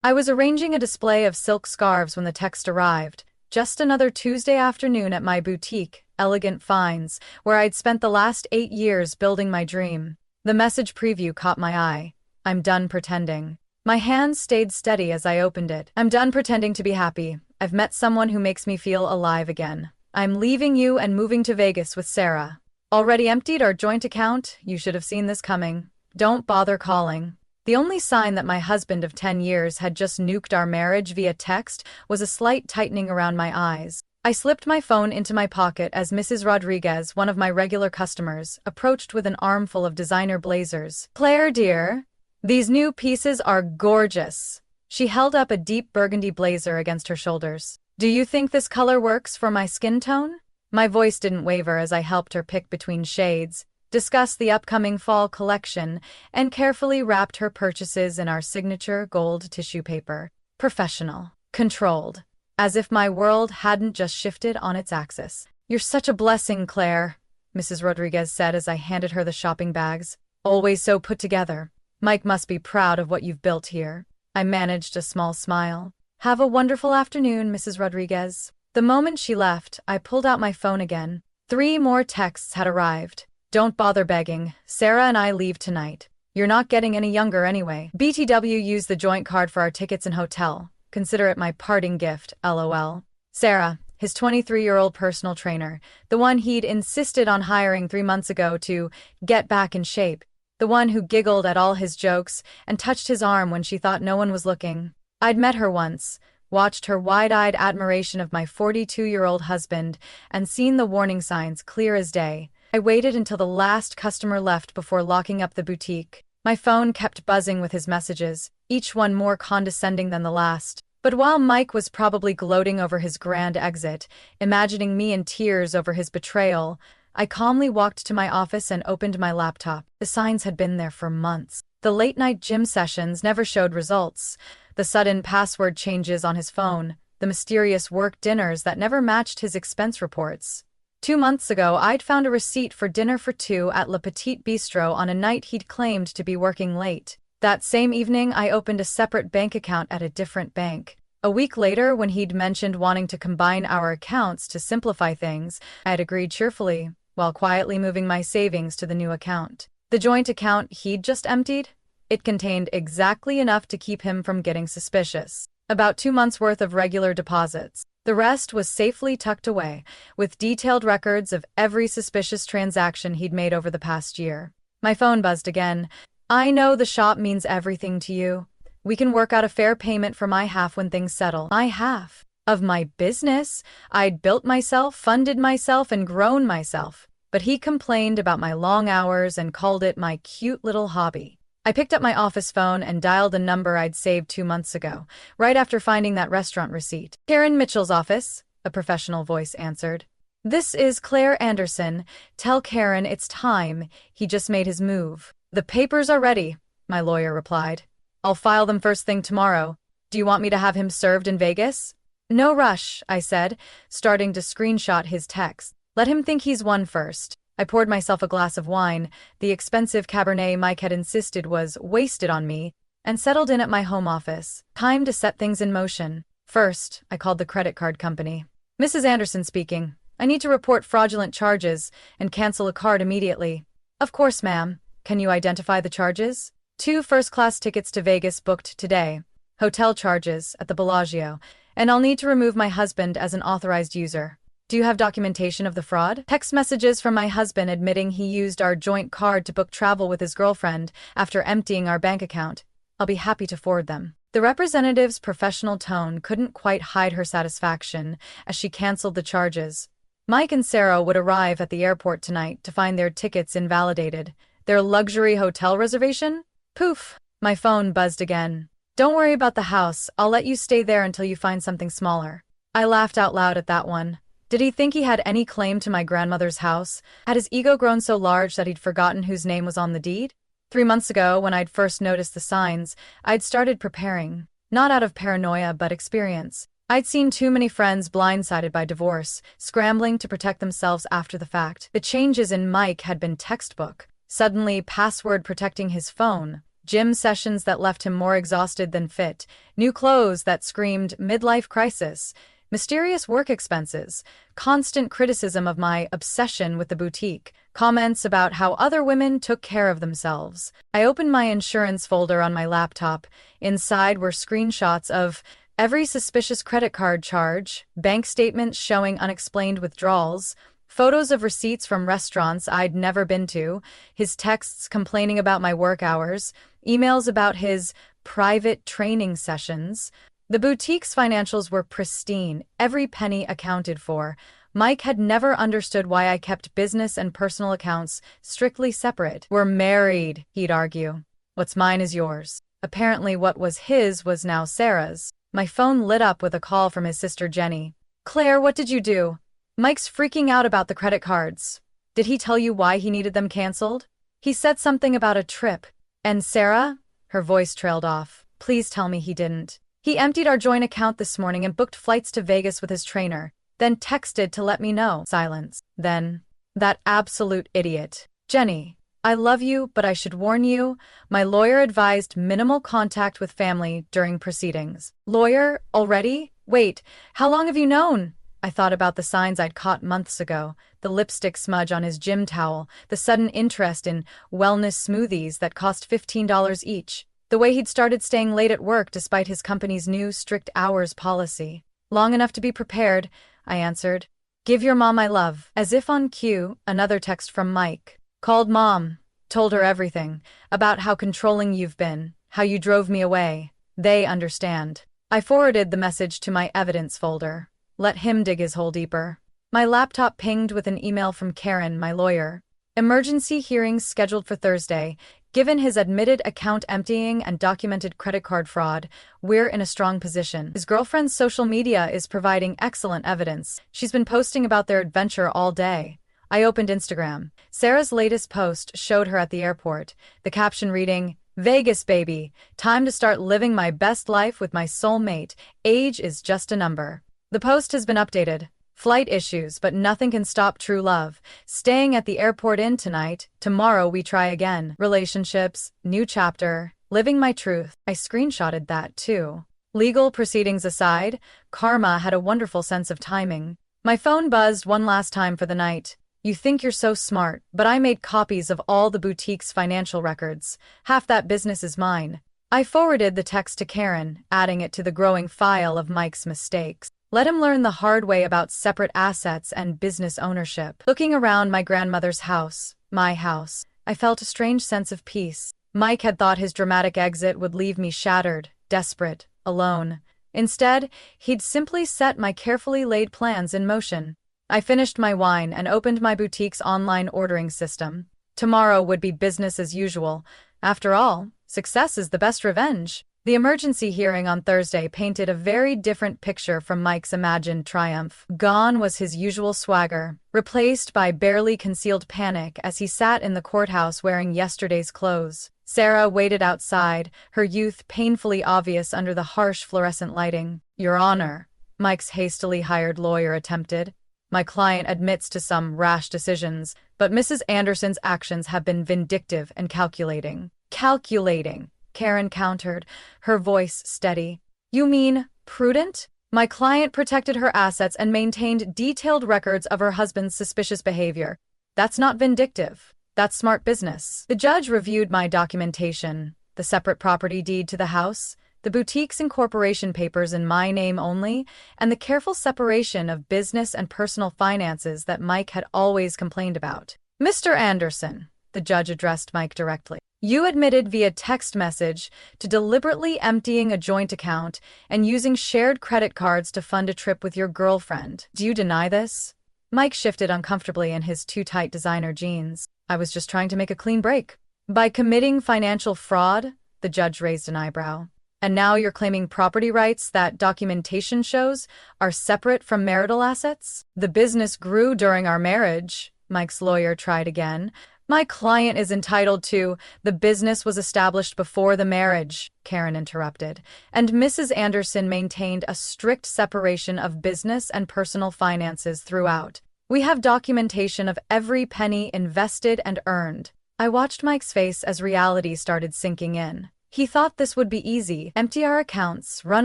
I was arranging a display of silk scarves when the text arrived. Just another Tuesday afternoon at my boutique, Elegant Finds, where I'd spent the last 8 years building my dream. The message preview caught my eye. I'm done pretending. My hands stayed steady as I opened it. I'm done pretending to be happy. I've met someone who makes me feel alive again. I'm leaving you and moving to Vegas with Sarah. Already emptied our joint account? You should have seen this coming. Don't bother calling. The only sign that my husband of 10 years had just nuked our marriage via text was a slight tightening around my eyes. I slipped my phone into my pocket as Mrs. Rodriguez, one of my regular customers, approached with an armful of designer blazers. Claire, dear, these new pieces are gorgeous. She held up a deep burgundy blazer against her shoulders. Do you think this color works for my skin tone? My voice didn't waver as I helped her pick between shades, discussed the upcoming fall collection, and carefully wrapped her purchases in our signature gold tissue paper. Professional. Controlled. As if my world hadn't just shifted on its axis. You're such a blessing, Claire, Mrs. Rodriguez said as I handed her the shopping bags. Always so put together. Mike must be proud of what you've built here. I managed a small smile. Have a wonderful afternoon, Mrs. Rodriguez. The moment she left, I pulled out my phone again. 3 more texts had arrived. Don't bother begging. Sarah and I leave tonight. You're not getting any younger anyway. BTW used the joint card for our tickets and hotel. Consider it my parting gift, LOL. Sarah, his 23-year-old personal trainer, the one he'd insisted on hiring 3 months ago to get back in shape, the one who giggled at all his jokes and touched his arm when she thought no one was looking. I'd met her once, watched her wide-eyed admiration of my 42-year-old husband, and seen the warning signs clear as day. I waited until the last customer left before locking up the boutique. My phone kept buzzing with his messages, each one more condescending than the last. But while Mike was probably gloating over his grand exit, imagining me in tears over his betrayal, I calmly walked to my office and opened my laptop. The signs had been there for months. The late-night gym sessions never showed results. The sudden password changes on his phone, the mysterious work dinners that never matched his expense reports. 2 months ago, I'd found a receipt for dinner for 2 at Le Petit Bistro on a night he'd claimed to be working late. That same evening, I opened a separate bank account at a different bank. A week later, when he'd mentioned wanting to combine our accounts to simplify things, I had agreed cheerfully, while quietly moving my savings to the new account. The joint account he'd just emptied? It contained exactly enough to keep him from getting suspicious. About 2 months' worth of regular deposits. The rest was safely tucked away, with detailed records of every suspicious transaction he'd made over the past year. My phone buzzed again. I know the shop means everything to you. We can work out a fair payment for my half when things settle. My half? Of my business? I'd built myself, funded myself, and grown myself. But he complained about my long hours and called it my cute little hobby. I picked up my office phone and dialed a number I'd saved 2 months ago, right after finding that restaurant receipt. Karen Mitchell's office, a professional voice answered. This is Claire Anderson. Tell Karen it's time. He just made his move. The papers are ready, my lawyer replied. I'll file them first thing tomorrow. Do you want me to have him served in Vegas? No rush, I said, starting to screenshot his text. Let him think he's won first. I poured myself a glass of wine, the expensive Cabernet Mike had insisted was wasted on me, and settled in at my home office. Time to set things in motion. First, I called the credit card company. Mrs. Anderson speaking. I need to report fraudulent charges and cancel a card immediately. Of course, ma'am. Can you identify the charges? 2 first-class tickets to Vegas booked today. Hotel charges at the Bellagio, and I'll need to remove my husband as an authorized user. Do you have documentation of the fraud? Text messages from my husband admitting he used our joint card to book travel with his girlfriend after emptying our bank account. I'll be happy to forward them. The representative's professional tone couldn't quite hide her satisfaction as she canceled the charges. Mike and Sarah would arrive at the airport tonight to find their tickets invalidated. Their luxury hotel reservation? Poof! My phone buzzed again. Don't worry about the house. I'll let you stay there until you find something smaller. I laughed out loud at that one. Did he think he had any claim to my grandmother's house? Had his ego grown so large that he'd forgotten whose name was on the deed? 3 months ago, when I'd first noticed the signs, I'd started preparing. Not out of paranoia, but experience. I'd seen too many friends blindsided by divorce, scrambling to protect themselves after the fact. The changes in Mike had been textbook. Suddenly, password protecting his phone, gym sessions that left him more exhausted than fit, new clothes that screamed midlife crisis, mysterious work expenses, constant criticism of my obsession with the boutique, comments about how other women took care of themselves. I opened my insurance folder on my laptop. Inside were screenshots of every suspicious credit card charge, bank statements showing unexplained withdrawals, photos of receipts from restaurants I'd never been to, his texts complaining about my work hours, emails about his private training sessions. The boutique's financials were pristine, every penny accounted for. Mike had never understood why I kept business and personal accounts strictly separate. "We're married," he'd argue. "What's mine is yours." Apparently what was his was now Sarah's. My phone lit up with a call from his sister Jenny. "Claire, what did you do? Mike's freaking out about the credit cards. Did he tell you why he needed them canceled?" "He said something about a trip." "And Sarah?" Her voice trailed off. "Please tell me he didn't." "He emptied our joint account this morning and booked flights to Vegas with his trainer, then texted to let me know." Silence. Then, "That absolute idiot. Jenny, I love you, but I should warn you, my lawyer advised minimal contact with family during proceedings." "Lawyer? Already? Wait, how long have you known?" I thought about the signs I'd caught months ago, the lipstick smudge on his gym towel, the sudden interest in wellness smoothies that cost $15 each, the way he'd started staying late at work despite his company's new strict hours policy. "Long enough to be prepared," I answered. "Give your mom my love." As if on cue, another text from Mike. "Called mom. Told her everything. About how controlling you've been. How you drove me away. They understand." I forwarded the message to my evidence folder. Let him dig his hole deeper. My laptop pinged with an email from Karen, my lawyer. "Emergency hearings scheduled for Thursday. Given his admitted account emptying and documented credit card fraud, we're in a strong position. His girlfriend's social media is providing excellent evidence. She's been posting about their adventure all day." I opened Instagram. Sarah's latest post showed her at the airport, the caption reading, "Vegas, baby. Time to start living my best life with my soulmate. Age is just a number." The post has been updated. "Flight issues, but nothing can stop true love. Staying at the airport inn tonight. Tomorrow we try again. Relationships, new chapter. Living my truth." I screenshotted that too. Legal proceedings aside, karma had a wonderful sense of timing. My phone buzzed one last time for the night. "You think you're so smart, but I made copies of all the boutique's financial records. Half that business is mine." I forwarded the text to Karen, adding it to the growing file of Mike's mistakes. Let him learn the hard way about separate assets and business ownership. Looking around my grandmother's house, my house, I felt a strange sense of peace. Mike had thought his dramatic exit would leave me shattered, desperate, alone. Instead, he'd simply set my carefully laid plans in motion. I finished my wine and opened my boutique's online ordering system. Tomorrow would be business as usual. After all, success is the best revenge. The emergency hearing on Thursday painted a very different picture from Mike's imagined triumph. Gone was his usual swagger, replaced by barely concealed panic as he sat in the courthouse wearing yesterday's clothes. Sarah waited outside, her youth painfully obvious under the harsh fluorescent lighting. "Your Honor," Mike's hastily hired lawyer attempted. "My client admits to some rash decisions, but Mrs. Anderson's actions have been vindictive and calculating." "Calculating," Karen countered, her voice steady. "You mean prudent? My client protected her assets and maintained detailed records of her husband's suspicious behavior. That's not vindictive. That's smart business." The judge reviewed my documentation, the separate property deed to the house, the boutique's incorporation papers in my name only, and the careful separation of business and personal finances that Mike had always complained about. "Mr. Anderson," the judge addressed Mike directly, "you admitted via text message to deliberately emptying a joint account and using shared credit cards to fund a trip with your girlfriend. Do you deny this?" Mike shifted uncomfortably in his too tight designer jeans. "I was just trying to make a clean break." "By committing financial fraud?" The judge raised an eyebrow. "And now you're claiming property rights that documentation shows are separate from marital assets?" "The business grew during our marriage," Mike's lawyer tried again. "My client is entitled to—" "The business was established before the marriage," Karen interrupted, "and Mrs. Anderson maintained a strict separation of business and personal finances throughout. We have documentation of every penny invested and earned." I watched Mike's face as reality started sinking in. He thought this would be easy: empty our accounts, run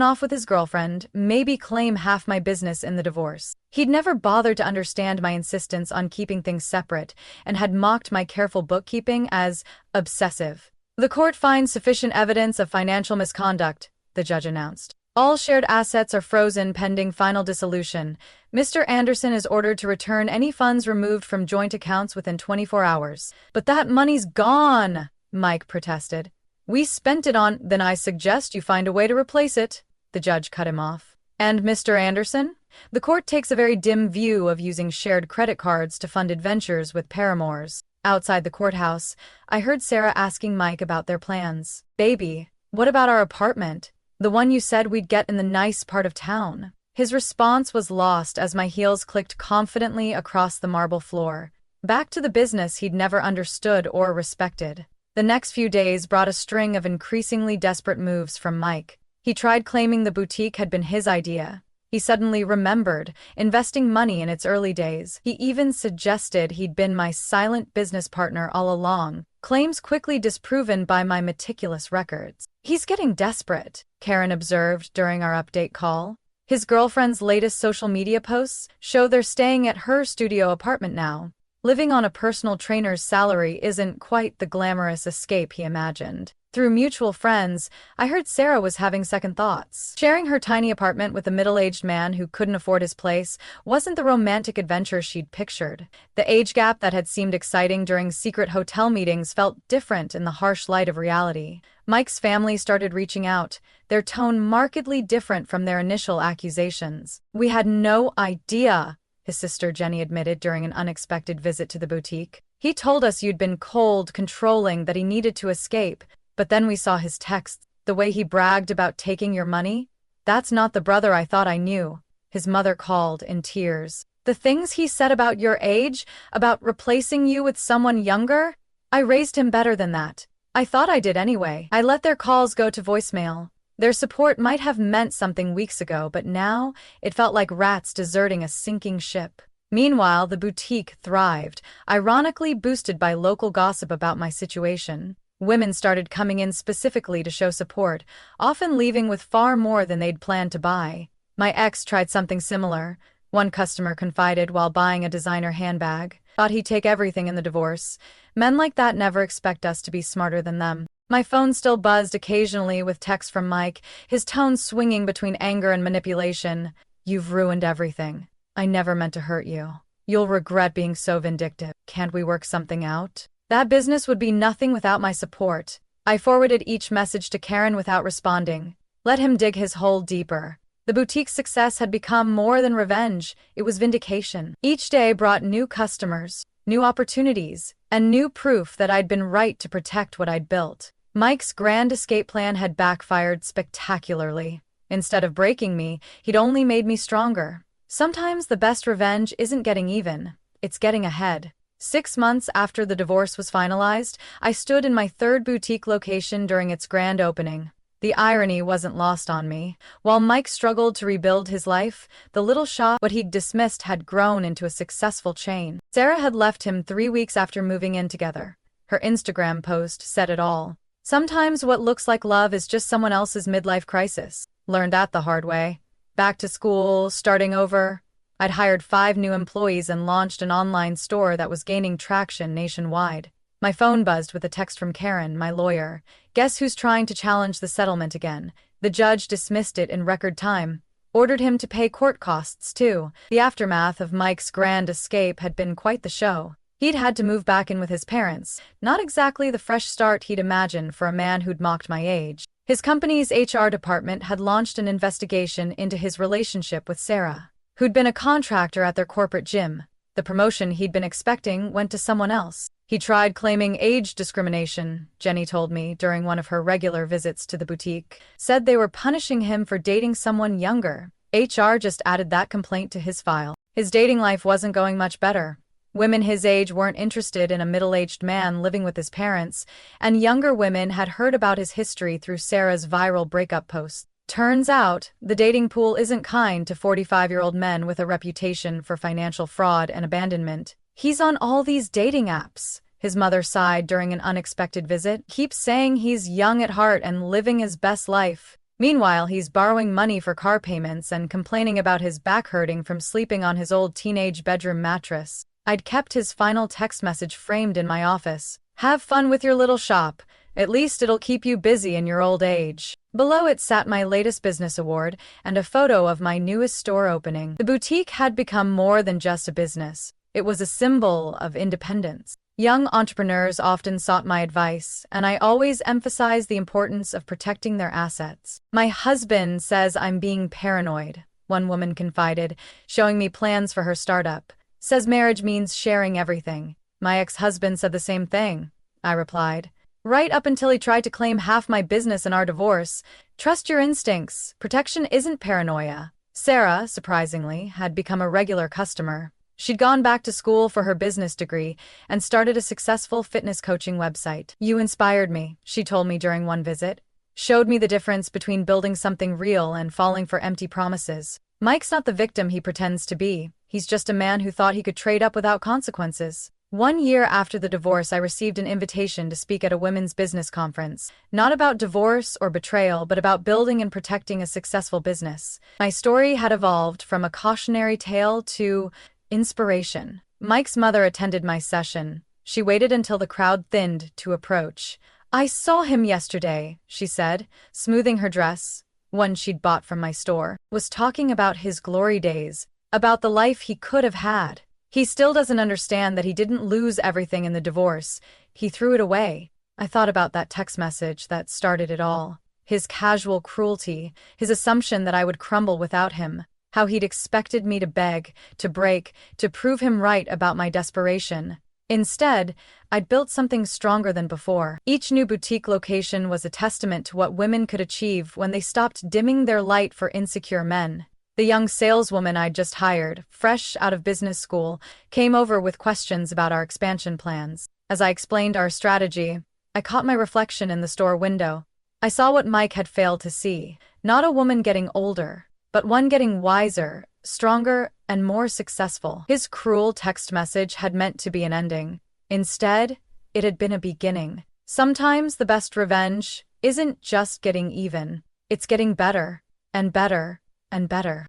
off with his girlfriend, maybe claim half my business in the divorce. He'd never bothered to understand my insistence on keeping things separate, and had mocked my careful bookkeeping as obsessive. The court finds sufficient evidence of financial misconduct, the judge announced. All shared assets are frozen pending final dissolution. Mr. Anderson is ordered to return any funds removed from joint accounts within 24 hours. But that money's gone, Mike protested. We spent it on— Then I suggest you find a way to replace it, the judge cut him off. And Mr. Anderson? The court takes a very dim view of using shared credit cards to fund adventures with paramours. Outside the courthouse, I heard Sarah asking Mike about their plans. Baby, what about our apartment? The one you said we'd get in the nice part of town. His response was lost as my heels clicked confidently across the marble floor. Back to the business he'd never understood or respected. The next few days brought a string of increasingly desperate moves from Mike. He tried claiming the boutique had been his idea. He suddenly remembered investing money in its early days. He even suggested he'd been my silent business partner all along, claims quickly disproven by my meticulous records. He's getting desperate, Karen observed during our update call. His girlfriend's latest social media posts show they're staying at her studio apartment now. Living on a personal trainer's salary isn't quite the glamorous escape he imagined. Through mutual friends, I heard Sarah was having second thoughts. Sharing her tiny apartment with a middle-aged man who couldn't afford his place wasn't the romantic adventure she'd pictured. The age gap that had seemed exciting during secret hotel meetings felt different in the harsh light of reality. Mike's family started reaching out, their tone markedly different from their initial accusations. We had no idea, his sister Jenny admitted during an unexpected visit to the boutique. He told us you'd been cold, controlling, that he needed to escape. But then we saw his texts, the way he bragged about taking your money. That's not the brother I thought I knew, his mother called in tears. The things he said about your age, about replacing you with someone younger? I raised him better than that. I thought I did anyway. I let their calls go to voicemail. Their support might have meant something weeks ago, but now it felt like rats deserting a sinking ship. Meanwhile, the boutique thrived, ironically boosted by local gossip about my situation. Women started coming in specifically to show support, often leaving with far more than they'd planned to buy. My ex tried something similar. One customer confided while buying a designer handbag. Thought he'd take everything in the divorce. Men like that never expect us to be smarter than them. My phone still buzzed occasionally with texts from Mike, his tone swinging between anger and manipulation. You've ruined everything. I never meant to hurt you. You'll regret being so vindictive. Can't we work something out? That business would be nothing without my support. I forwarded each message to Karen without responding. Let him dig his hole deeper. The boutique's success had become more than revenge, it was vindication. Each day brought new customers, new opportunities, and new proof that I'd been right to protect what I'd built. Mike's grand escape plan had backfired spectacularly. Instead of breaking me, he'd only made me stronger. Sometimes the best revenge isn't getting even, it's getting ahead. 6 months after the divorce was finalized, I stood in my third boutique location during its grand opening. The irony wasn't lost on me. While Mike struggled to rebuild his life, the little shop, what he'd dismissed, had grown into a successful chain. Sarah had left him 3 weeks after moving in together. Her Instagram post said it all. Sometimes what looks like love is just someone else's midlife crisis. Learned that the hard way. Back to school, starting over. I'd hired 5 new employees and launched an online store that was gaining traction nationwide. My phone buzzed with a text from Karen, my lawyer. Guess who's trying to challenge the settlement again? The judge dismissed it in record time. Ordered him to pay court costs, too. The aftermath of Mike's grand escape had been quite the show. He'd had to move back in with his parents, not exactly the fresh start he'd imagined for a man who'd mocked my age. His company's HR department had launched an investigation into his relationship with Sarah, who'd been a contractor at their corporate gym. The promotion he'd been expecting went to someone else. He tried claiming age discrimination, Jenny told me during one of her regular visits to the boutique. Said they were punishing him for dating someone younger. HR just added that complaint to his file. His dating life wasn't going much better. Women his age weren't interested in a middle-aged man living with his parents, and younger women had heard about his history through Sarah's viral breakup posts. Turns out, the dating pool isn't kind to 45-year-old men with a reputation for financial fraud and abandonment. He's on all these dating apps, his mother sighed during an unexpected visit. Keeps saying he's young at heart and living his best life. Meanwhile, he's borrowing money for car payments and complaining about his back hurting from sleeping on his old teenage bedroom mattress. I'd kept his final text message framed in my office. Have fun with your little shop. At least it'll keep you busy in your old age. Below it sat my latest business award and a photo of my newest store opening. The boutique had become more than just a business. It was a symbol of independence. Young entrepreneurs often sought my advice, and I always emphasized the importance of protecting their assets. My husband says I'm being paranoid, one woman confided, showing me plans for her startup. Says marriage means sharing everything. My ex-husband said the same thing, I replied. Right up until he tried to claim half my business in our divorce. Trust your instincts. Protection isn't paranoia. Sarah, surprisingly, had become a regular customer. She'd gone back to school for her business degree and started a successful fitness coaching website. You inspired me, she told me during one visit. Showed me the difference between building something real and falling for empty promises. Mike's not the victim he pretends to be. He's just a man who thought he could trade up without consequences. 1 year after the divorce, I received an invitation to speak at a women's business conference. Not about divorce or betrayal, but about building and protecting a successful business. My story had evolved from a cautionary tale to inspiration. Mike's mother attended my session. She waited until the crowd thinned to approach. I saw him yesterday, she said, smoothing her dress, one she'd bought from my store. Was talking about his glory days, about the life he could have had. He still doesn't understand that he didn't lose everything in the divorce. He threw it away. I thought about that text message that started it all. His casual cruelty, his assumption that I would crumble without him. How he'd expected me to beg, to break, to prove him right about my desperation. Instead, I'd built something stronger than before. Each new boutique location was a testament to what women could achieve when they stopped dimming their light for insecure men. The young saleswoman I'd just hired, fresh out of business school, came over with questions about our expansion plans. As I explained our strategy, I caught my reflection in the store window. I saw what Mike had failed to see. Not a woman getting older, but one getting wiser, stronger, and more successful. His cruel text message had meant to be an ending. Instead, it had been a beginning. Sometimes the best revenge isn't just getting even. It's getting better, and better, and better.